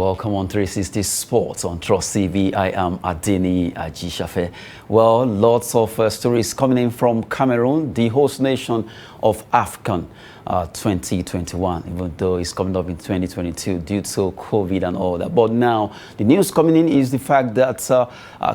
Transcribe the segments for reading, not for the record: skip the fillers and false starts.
welcome on 360 Sports on Trust TV. I am Adeni Ajishafe. Well, lots of stories coming in from Cameroon, the host nation of AFCON 2021, even though it's coming up in 2022 due to COVID and all that. But now, the news coming in is the fact that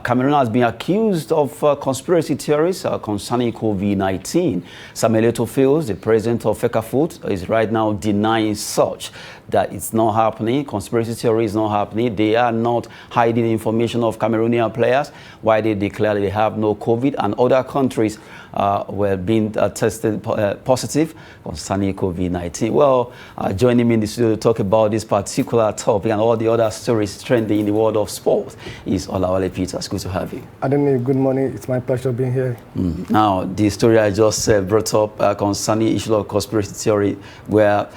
Cameroon has been accused of conspiracy theories concerning COVID-19. Samuel Eto'o feels the president of FECAFOOT is right now denying such, that it's not happening. Conspiracy theory is not happening. They are not hiding information of Cameroonian players, why they declare they have no COVID, and other countries were being tested positive concerning COVID-19. Well, joining me in the studio to talk about this particular topic and all the other stories trending in the world of sport is Olawale Peters. Good to have you. Adeni, good morning. It's my pleasure being here. Now, the story I just brought up concerning issue of conspiracy theory, where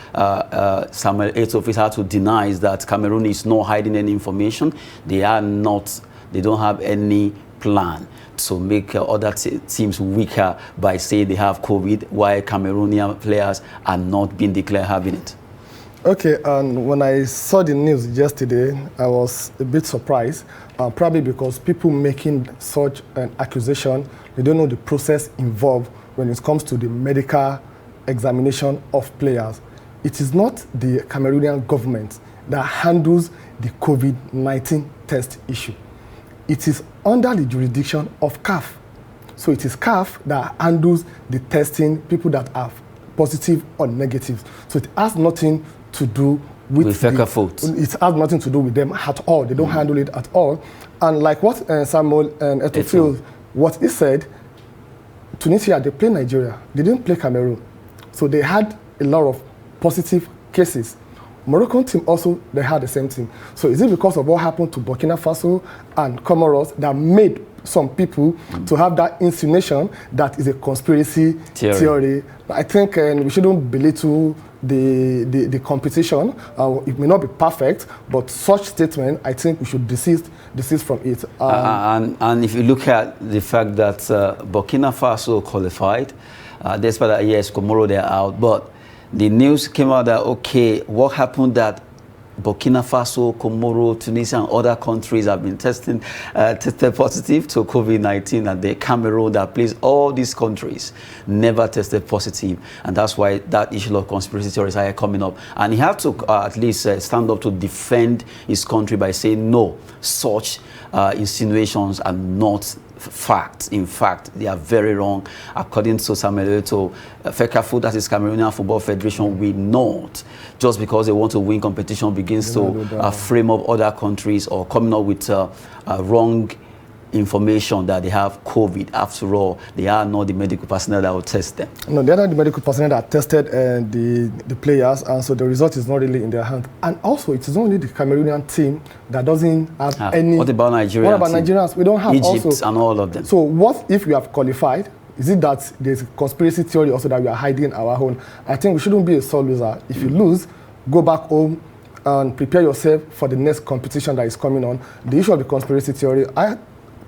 Samuel Eto'o had to deny that Cameroon is not hiding any information. They don't have any plan to make other teams weaker by saying they have COVID, while Cameroonian players are not being declared having it. Okay, and when I saw the news yesterday, I was a bit surprised, probably because people making such an accusation, they don't know the process involved when it comes to the medical examination of players. It is not the Cameroonian government that handles the COVID-19 test issue. It is under the jurisdiction of CAF. So it is CAF that handles the testing people that are positive or negative. So it has nothing to do with FECAFOOT. It has nothing to do with them at all. They don't handle it at all. And like what Samuel Eto'o, what he said, Tunisia, they play Nigeria. They didn't play Cameroon. So they had a lot of positive cases. Moroccan team also, they had the same thing. So is it because of what happened to Burkina Faso and Comoros that made some people to have that insinuation that is a conspiracy theory? I think we shouldn't belittle the competition. It may not be perfect, but such statement, I think we should desist from it. And if you look at the fact that Burkina Faso qualified, despite that, yes, Comoro, they're out, but the news came out that, okay, what happened that Burkina Faso, Comoro, Tunisia, and other countries have been tested positive to COVID-19, and the Cameroon that plays all these countries never tested positive. And that's why that issue of conspiracy theories are coming up. And he had to at least stand up to defend his country by saying, no, such insinuations are not facts. In fact, they are very wrong. According to Samuel Eto'o, FECAFOOT, that is Cameroonian Football Federation, will not, just because they want to win competition, begins to frame up other countries or coming up with wrong information that they have COVID. After all, they are not the medical personnel that will test them. No, they are not the medical personnel that tested the players, and so the result is not really in their hand. And also, it is only the Cameroonian team that doesn't have any. What about Nigeria? What about Nigerians? We don't have Egypt also, and all of them. So what if we have qualified? Is it that there's a conspiracy theory also that we are hiding our own? I think we shouldn't be a sole loser. If you lose, go back home and prepare yourself for the next competition that is coming on. The issue of the conspiracy theory, I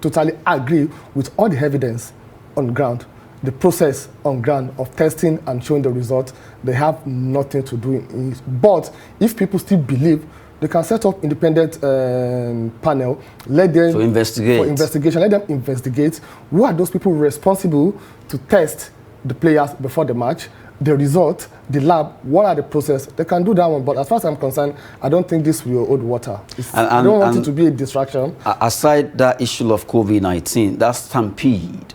totally agree with all the evidence on ground. The process on ground of testing and showing the result, they have nothing to do in it. But if people still believe, they can set up independent panel, let them for investigation. Let them investigate who are those people responsible to test the players before the match, the result, the lab, what are the process. They can do that one, but as far as I'm concerned, I don't think this will hold water. I don't want it to be a distraction. Aside that issue of COVID-19, that stampede,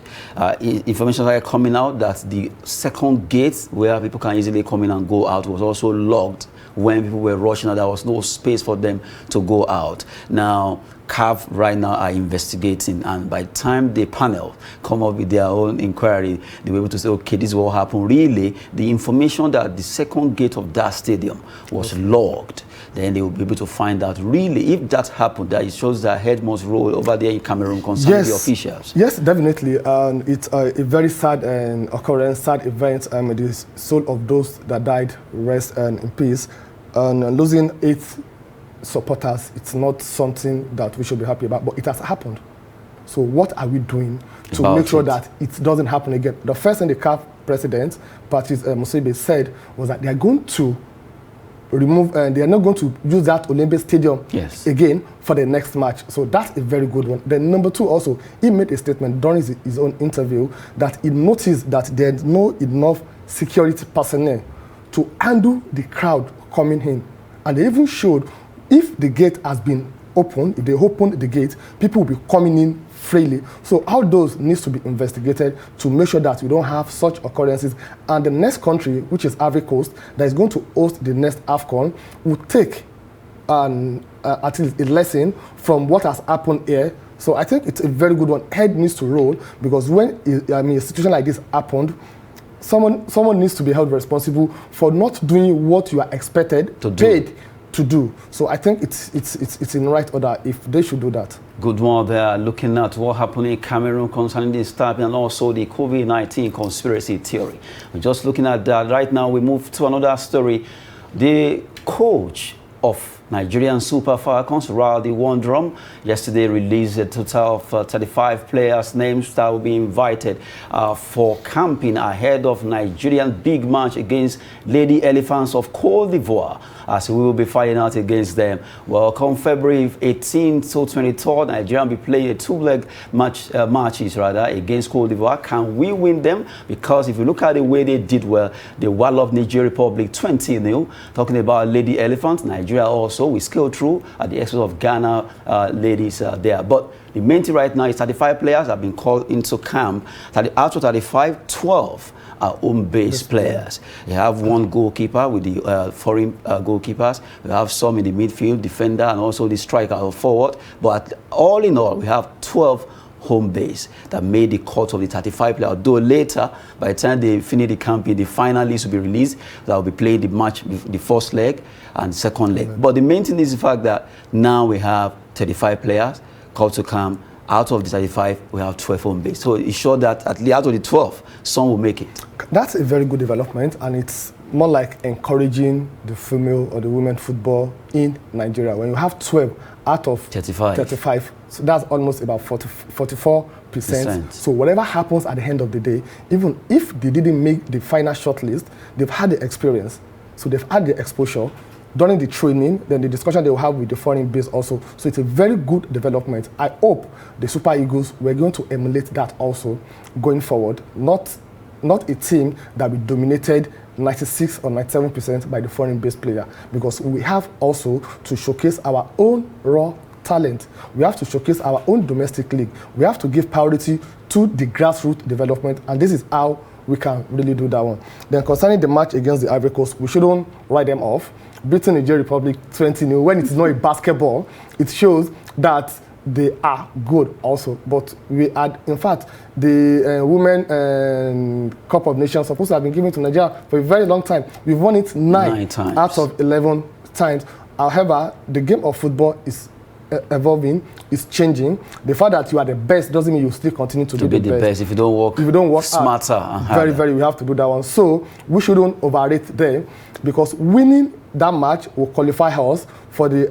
information started coming out that the second gate where people can easily come in and go out was also locked when people were rushing out. There was no space for them to go out. Now, CAF right now are investigating, and by the time the panel come up with their own inquiry, they'll be able to say, okay, this is what happened. Really, the information that the second gate of that stadium was logged, then they will be able to find out really if that happened, that it shows that head must roll over there in Cameroon concerning the officials. Yes, definitely. And it's a very sad occurrence, sad event. The soul of those that died rest in peace. And losing 8 supporters, it's not something that we should be happy about, but it has happened. So what are we doing to make sure that it doesn't happen again? The first thing the CAF president, Patrice Motsepe, said was that they are going to remove, and they are not going to use that Olympic Stadium again for the next match. So that's a very good one. Then number 2 also, he made a statement during his own interview that he noticed that there's no enough security personnel to handle the crowd coming in. And they even showed if the gate has been opened, if they opened the gate, people will be coming in freely. So all those needs to be investigated to make sure that we don't have such occurrences. And the next country, which is Ivory Coast, that is going to host the next AFCON, will take at least a lesson from what has happened here. So I think it's a very good one. Head needs to roll, because when a situation like this happened, someone needs to be held responsible for not doing what you are expected to do. So I think it's in right order if they should do that. Good one there, looking at what happened in Cameroon concerning the stabbing and also the COVID-19 conspiracy theory. We're just looking at that. Right now, we move to another story. The coach of Nigerian Super Falcons, Rowdy Wondrum, yesterday released a total of 35 players' names that will be invited for camping ahead of Nigerian big match against Lady Elephants of Côte d'Ivoire, as we will be fighting out against them. Well, come February 18th to 23rd, Nigeria will be playing a 2-leg matches against Côte d'Ivoire. Can we win them? Because if you look at the way they did well, they walloped Niger Republic 20-0. Talking about Lady Elephants, Nigeria also we scaled through at the expense of Ghana ladies there. But the main thing right now is 35 players have been called into camp. Out of 35, 12 are home-based players. You have one goalkeeper with the foreign goalkeepers. We have some in the midfield, defender, and also the striker or forward. But all in all, we have 12 home base that made the cut of the 35 players. Although later, by the time they finish the campaign, the final list will be released. That will be playing the match, the first leg and second leg. But the main thing is the fact that now we have 35 players called to camp. Out of the 35, we have 12 home base. So it's sure that at least out of the 12, some will make it. That's a very good development, and it's more like encouraging the female or the women football in Nigeria. When you have 12 out of 35, so that's almost about 44%. So whatever happens at the end of the day, even if they didn't make the final shortlist, they've had the experience, so they've had the exposure during the training, then the discussion they will have with the foreign base also. So it's a very good development. I hope the Super Eagles were going to emulate that also going forward. Not a team that will be dominated 96 or 97% by the foreign-based player, because we have also to showcase our own raw talent. We have to showcase our own domestic league. We have to give priority to the grassroots development, and this is how we can really do that one. Then concerning the match against the Ivory Coast, we shouldn't write them off. Beating Niger Republic 20-0, when it's not a basketball, it shows that they are good also. But we had, in fact, the Women Cup of Nations supposed to have been given to Nigeria for a very long time. We've won it 9 times out of 11 times. However, the game of football is evolving, is changing. The fact that you are the best doesn't mean you still continue to be the best. If you don't work smarter and harder. We have to do that one. So we shouldn't overrate them, because winning that match will qualify us for the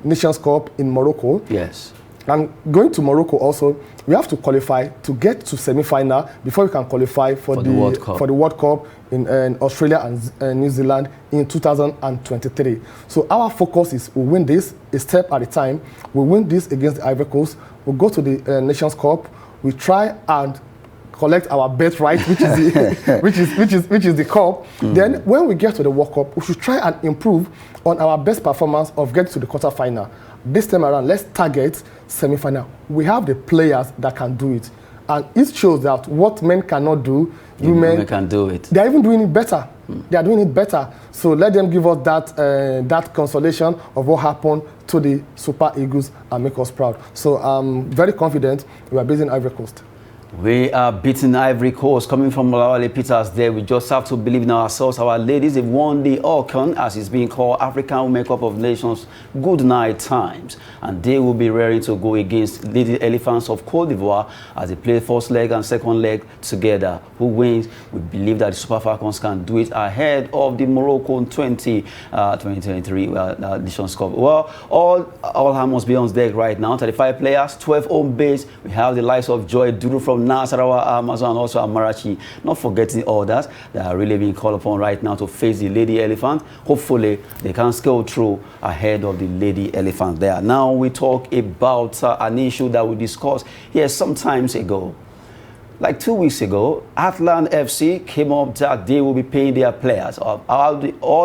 Nations Cup in Morocco. Yes. And going to Morocco also, we have to qualify to get to semi-final before we can qualify for the World Cup in Australia and New Zealand in 2023. So our focus is we win this a step at a time. We win this against the Ivory Coast. We go to the Nations Cup. We try and collect our bet right, which is the which is the cup. Then when we get to the World Cup, we should try and improve on our best performance of getting to the quarterfinal. This time around, let's target semi-final. We have the players that can do it, and it shows that what men cannot do, women can do it. They are even doing it better. They are doing it better. So let them give us that consolation of what happened to the Super Eagles and make us proud. So I'm very confident we are beating Ivory Coast. We are beating Ivory Coast. Coming from Olawale Peters there, we just have to believe in ourselves. Our ladies have won the AFCON, as it's being called, African Women Cup of Nations Good Night Times. And they will be ready to go against Lady Elephants of Côte d'Ivoire as they play first leg and second leg together. Who wins? We believe that the Super Falcons can do it ahead of the Morocco 2023 Nations Cup. Well, all hands must be on deck right now. 35 players, 12 home base. We have the likes of Joy Duru from from Nasarawa, Amazon, and also Amarachi, not forgetting others that are really being called upon right now to face the Lady Elephant. Hopefully, they can scale through ahead of the Lady Elephant there. Now, we talk about an issue that we discussed here some times ago. Like 2 weeks ago, Atlant FC came up that they will be paying their players all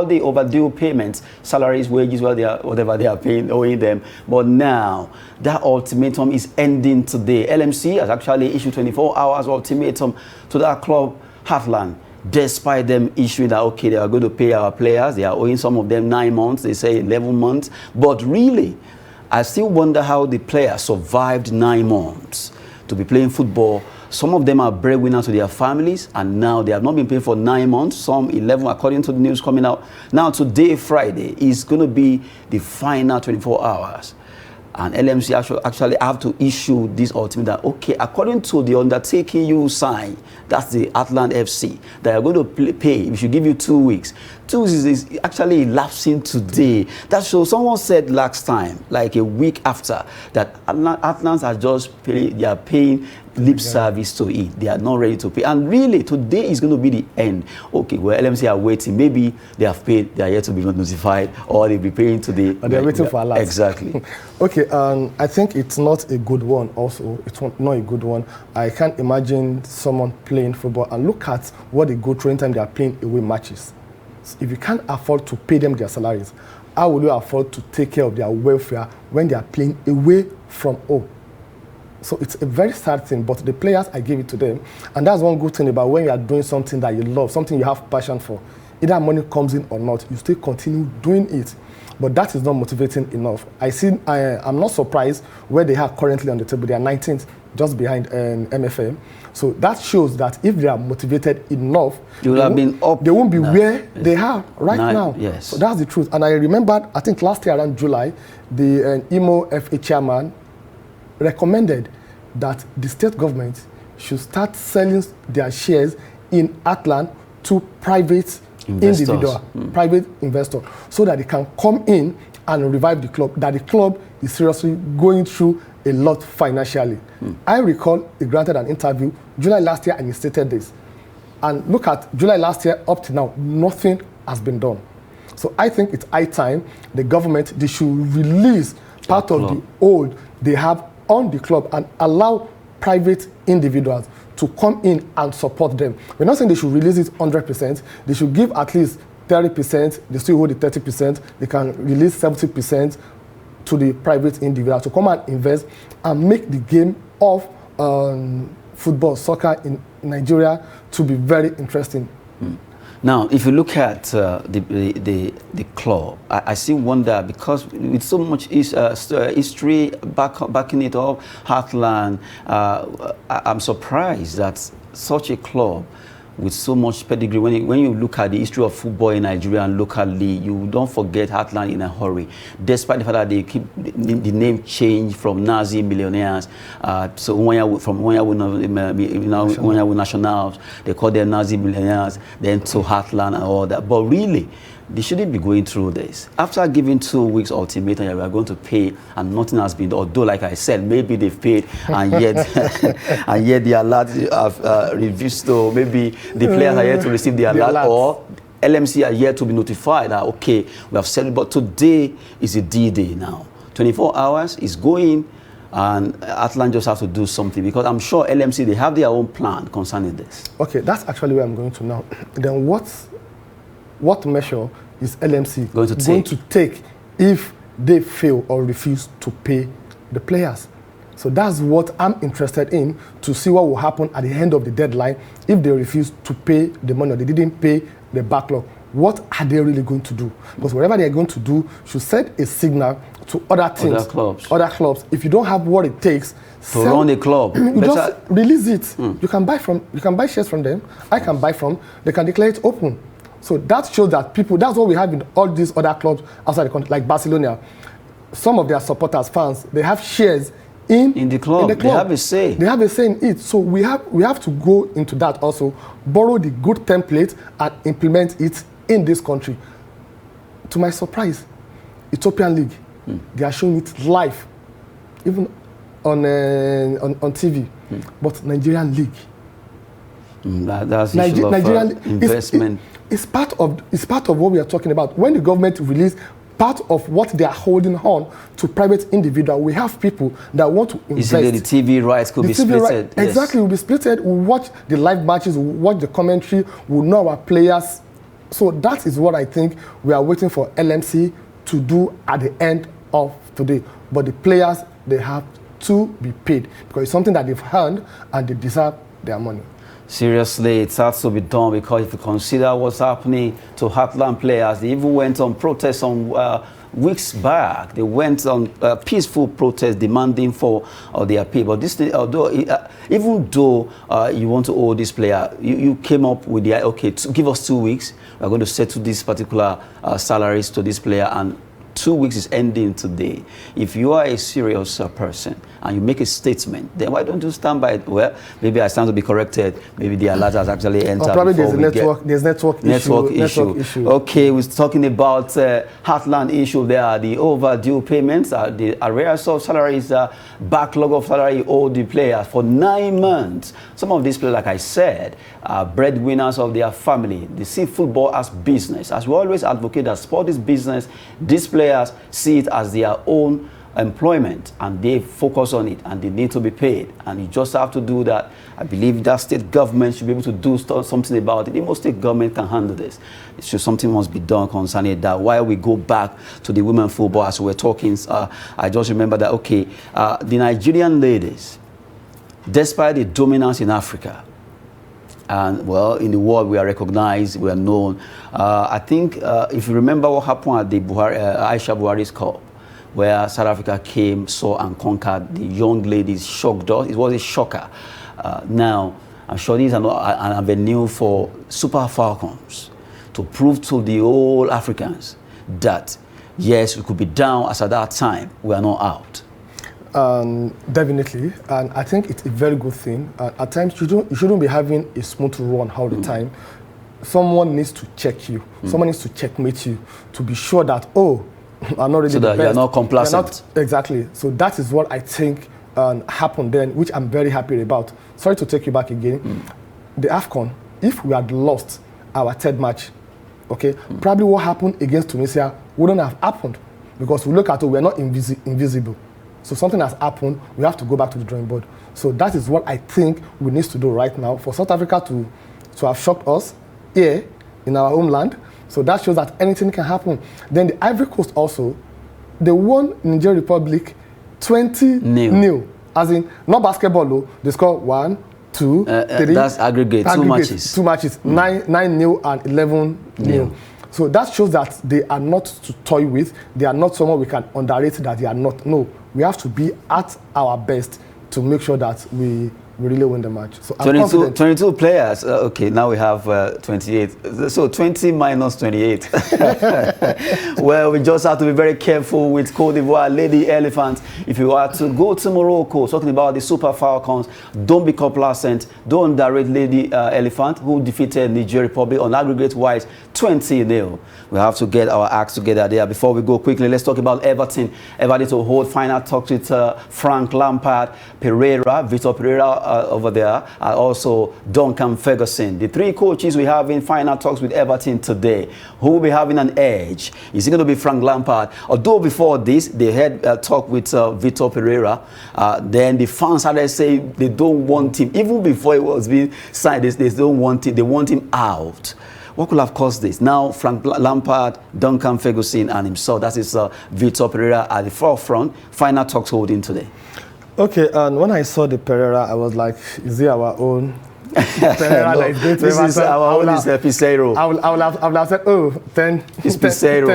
the overdue payments, salaries, wages, whatever they are owing them. But now, that ultimatum is ending today. LMC has actually issued 24 hours ultimatum to that club, Atlant, despite them issuing that, okay, they are going to pay our players. They are owing some of them 9 months, they say 11 months. But really, I still wonder how the players survived 9 months to be playing football. Some of them are breadwinners to their families, and now they have not been paid for 9 months, some 11, according to the news coming out. Now, today, Friday, is going to be the final 24 hours. And LMC actually have to issue this ultimatum that, okay, according to the undertaking you sign, that's the Atlant FC, that are going to pay, we should give you 2 weeks. 2 weeks is actually elapsing today. That shows, someone said last time, like a week after, that Atlant are just paying, they are paying lip service to it. They are not ready to pay. And really, today is going to be the end. Okay, well, LMC are waiting. Maybe they have paid, they are yet to be notified, or they'll be paying today. Or they're waiting for a lot. Exactly. Okay, I think it's not a good one also. It's not a good one. I can't imagine someone playing football and look at what they go through anytime they are playing away matches. So if you can't afford to pay them their salaries, how will you afford to take care of their welfare when they are playing away from home? So it's a very sad thing, but the players, I give it to them. And that's one good thing about when you are doing something that you love, something you have passion for. Either money comes in or not, you still continue doing it. But that is not motivating enough. I'm not surprised where they are currently on the table. They are 19th, just behind MFM. So that shows that if they are motivated enough, they won't be where they are right now. Yes. So that's the truth. And I remember, I think last year around July, the IMO FA chairman recommended that the state government should start selling their shares in Atlant to private individual, private investor, so that they can come in and revive the club, that the club is seriously going through a lot financially. I recall he granted an interview July last year and he stated this. And look at July last year up to now, nothing has been done. So I think it's high time the government, they should release part of the old they have on the club and allow private individuals to come in and support them. We're not saying they should release it 100%. They should give at least 30%. They still hold the 30%. They can release 70% to the private individual to come and invest and make the game of football, soccer in Nigeria to be very interesting. Now, if you look at the club, I still wonder, because with so much history backing it up, Atlant, I'm surprised that such a club with so much pedigree, when you look at the history of football in Nigeria and locally, you don't forget Atlant in a hurry, despite the fact that they keep the name changed from Nazi millionaires. So from Wanyawu Nationals, they call them Nazi millionaires, then to Atlant and all that. But really, they shouldn't be going through this. After giving 2 weeks ultimatum, we are going to pay, and nothing has been done. Although, like I said, maybe they've paid, and yet, and yet the alert have refused to. Maybe the players are yet to receive the alert, or LMC are yet to be notified that, okay, we have said it. But today is a D-Day now. 24 hours is going, and Atlant just have to do something, because I'm sure LMC, they have their own plan concerning this. Okay, that's actually where I'm going to now. Then what measure is LMC going to take if they fail or refuse to pay the players? So that's what I'm interested in, to see what will happen at the end of the deadline if they refuse to pay the money or they didn't pay the backlog. What are they really going to do? Because whatever they're going to do should set a signal to other teams, other clubs. If you don't have what it takes to run a club, you just release it. You can buy shares from them. I can buy from. They can declare it open. So that shows that people, that's what we have in all these other clubs outside the country, like Barcelona. Some of their supporters, fans, they have shares in the club. They have a say. They have a say in it. So we have to go into that also, borrow the good template and implement it in this country. To my surprise, Ethiopian League, they are showing it live, even on TV. but Nigerian League. That's the issue of investment. It's part of what we are talking about. When the government release part of what they are holding on to private individual, we have people that want to invest. Easily the TV rights could be splitted. Yes. Exactly, will be splitted. We watch the live matches, we watch the commentary, we know our players. So that is what I think we are waiting for LMC to do at the end of today. But the players, they have to be paid because it's something that they've earned and they deserve their money. Seriously, it has to be done because if you consider what's happening to Heartland players, they even went on protests on weeks back. They went on peaceful protest demanding for their pay. But this, even though you want to owe this player, you came up with the okay, give us 2 weeks. We're going to settle these particular salaries to this player, and 2 weeks is ending today. If you are a serious person and you make a statement, then why don't you stand by it? Well, maybe I stand to be corrected. Maybe the alert has actually entered. Probably there's network issue. Okay, we're talking about Heartland issue. There are the overdue payments, the arrears of salaries, backlog of salary owed the players for 9 months. Some of these players, like I said, are breadwinners of their family. They see football as business. As we always advocate that sport is business, these players see it as their own employment and they focus on it and they need to be paid, and you just have to do that. I believe that state government should be able to do something about it. Most state government can handle this. It's just something must be done concerning that. While we go back to the women football, as we're talking, I just remember that, okay, the Nigerian ladies, despite the dominance in Africa, and well, in the world we are recognized, we are known. I think if you remember what happened at the Aisha Buhari's Cup, where South Africa came, saw and conquered the young ladies, shocked us. It was a shocker. Now, I'm sure this is an avenue for Super Falcons to prove to the whole Africans that, yes, we could be down as at that time, we are not out. Definitely, and I think it's a very good thing. At times, you shouldn't be having a smooth run all the time. Someone needs to check you. Someone needs to checkmate you to be sure that, oh, I'm not really so the that best. You're not complacent. Exactly. So that is what I think happened then, which I'm very happy about. Sorry to take you back again. The AFCON, if we had lost our third match, okay, probably what happened against Tunisia wouldn't have happened, because we look at it, we're not invisible. So something has happened, we have to go back to the drawing board. So that is what I think we need to do right now for South Africa to have shocked us here in our homeland. So that shows that anything can happen. Then the Ivory Coast also, they won Nigeria Republic 20-0. As in, not basketball though, they scored 1, 2, 3. That's aggregate, 2 matches. 2 matches, 9-0 and 11-0. So that shows that they are not to toy with. They are not someone we can underrate that they are not. No, we have to be at our best to make sure that we really win the match. So 22 players. Okay, now we have 28. So 20 minus 28. Well, we just have to be very careful with Cote d'Ivoire Lady Elephants. If you are to go to Morocco, talking about the Super Falcons, don't be complacent. Don't underrate Lady Elephant, who defeated Nigeria Republic on aggregate-wise 20-0. We have to get our acts together there. Before we go quickly, let's talk about Everton. Everton to hold final talks with Frank Lampard, Pereira, Vitor Pereira over there, and also Duncan Ferguson. The 3 coaches we have in final talks with Everton today. Who will be having an edge? Is it going to be Frank Lampard? Although before this, they had a talk with Vitor Pereira. Then the fans started saying they don't want him. Even before it was being signed, they don't want him. They want him out. What could have caused this? Now, Frank Lampard, Duncan Ferguson, and himself, that is Vitor Pereira at the forefront. Final talks holding today. Okay, and when I saw the Pereira, I was like, is he our own Pereira? No, this is our own Pizarro. I would have said, oh, 10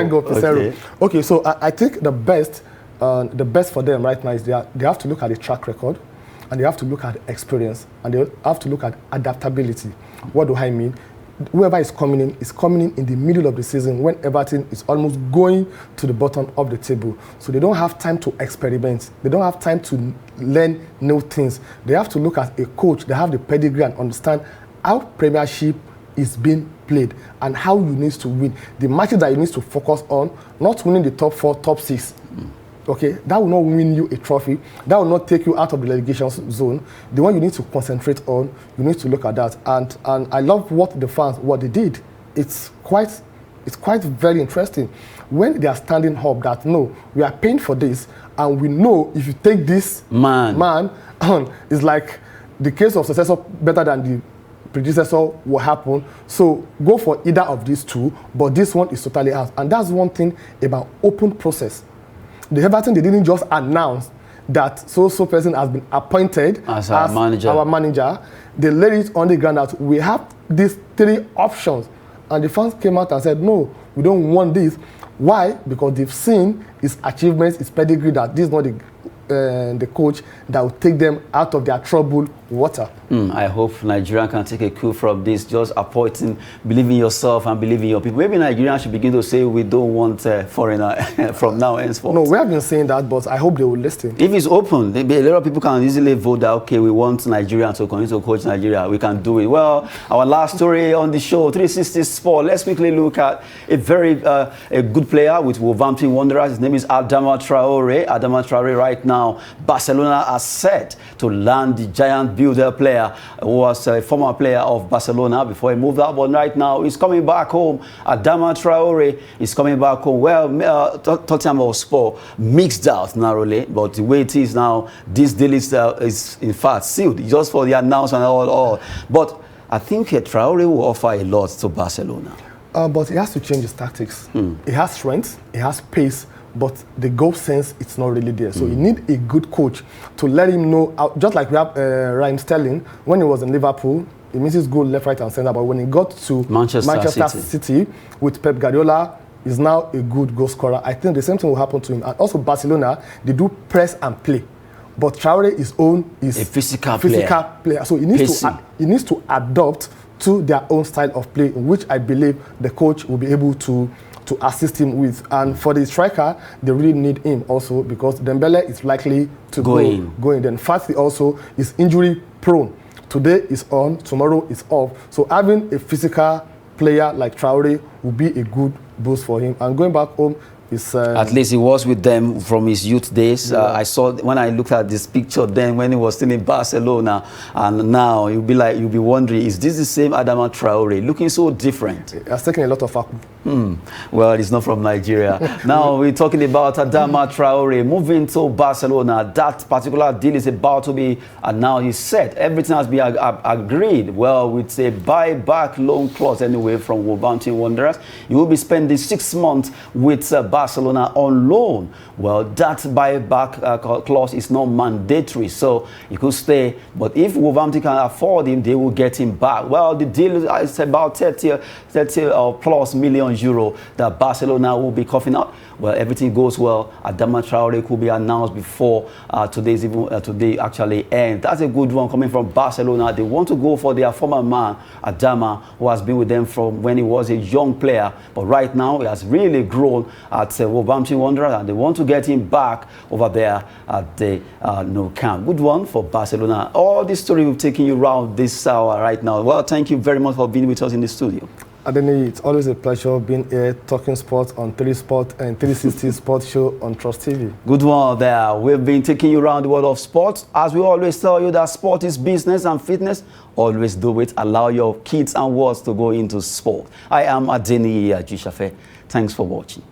go Pizarro. Okay, so I think the best for them right now is they have to look at the track record, and they have to look at experience, and they have to look at adaptability. What do I mean? Whoever is coming in the middle of the season when Everton is almost going to the bottom of the table. So they don't have time to experiment. They don't have time to learn new things. They have to look at a coach. They have the pedigree and understand how Premiership is being played and how you need to win. The matches that you need to focus on, not winning the top 4, top 6. okay, that will not win you a trophy. That will not take you out of the relegation zone. The one you need to concentrate on, you need to look at that. And I love what the fans, what they did. It's quite very interesting. When they are standing up that, no, we are paying for this, and we know if you take this man on, it's like the case of successor better than the predecessor will happen. So go for either of these two, but this one is totally out. And that's one thing about open process. The Everton, they didn't just announce that so person has been appointed as our manager. They laid it on the ground that we have these 3 options. And the fans came out and said, no, we don't want this. Why? Because they've seen his achievements, his pedigree, that this is not the coach that will take them out of their troubled water. I hope Nigeria can take a cue from this, just appointing, believe in yourself and believe in your people. Maybe Nigeria should begin to say we don't want foreigner from now henceforth. No, we have been saying that, but I hope they will listen. If it's open, a lot of people can easily vote that, okay, we want Nigeria to continue to coach Nigeria. We can do it. Well, our last story on the show, 360 Sport. Let's quickly look at a very a good player with Wolverhampton Wanderers. His name is Adama Traore. Adama Traore right now, Barcelona are set to land the giant builder player who was a former player of Barcelona before he moved out, but right now he's coming back home. Adama Traore is coming back home. Well, Tottenham Hotspur mixed out narrowly, but the way it is now, this deal is in fact sealed just for the announcement and all. But I think Traore will offer a lot to Barcelona. But he has to change his tactics. He has strength, he has pace, but the goal sense, it's not really there. So you need a good coach to let him know, just like we have Raheem Sterling, when he was in Liverpool, he misses goal left, right, and center. But when he got to Manchester City with Pep Guardiola, he's now a good goal scorer. I think the same thing will happen to him. And also Barcelona, they do press and play. But Traore is a physical player. So he needs to adopt to their own style of play, which I believe the coach will be able to assist him with. And for the striker, they really need him also, because Dembele is likely to go in. Then Fati also is injury prone. Today is on, tomorrow is off. So having a physical player like Traore will be a good boost for him. And going back home, at least he was with them from his youth days. Yeah. I saw when I looked at this picture then when he was still in Barcelona, and now you'll be wondering, is this the same Adama Traore? Looking so different. He has taken a lot of vacuum. Well, he's not from Nigeria. Now we're talking about Adama Traore moving to Barcelona. That particular deal is about to be, and now he's set. Everything has been agreed. Well, with a buyback loan clause anyway from Wolverhampton Wanderers. You will be spending 6 months with Barcelona on loan. Well, that buyback clause is not mandatory, so he could stay. But if Wolverhampton can afford him, they will get him back. Well, the deal is about 30 plus million euro that Barcelona will be coughing out. Well, everything goes well. Adama Traore could be announced before today actually ends. That's a good one coming from Barcelona. They want to go for their former man, Adama, who has been with them from when he was a young player. But right now, he has really grown at Wolverhampton Wanderers, and they want to get him back over there at the Nou Camp. Good one for Barcelona. All this story we've taken you around this hour right now. Well, thank you very much for being with us in the studio. Adeni, it's always a pleasure being here talking sports on 360 Sports Show on Trust TV. Good one there. We've been taking you around the world of sports. As we always tell you that sport is business and fitness. Always do it. Allow your kids and words to go into sport. I am Adeni Ajishafe. Thanks for watching.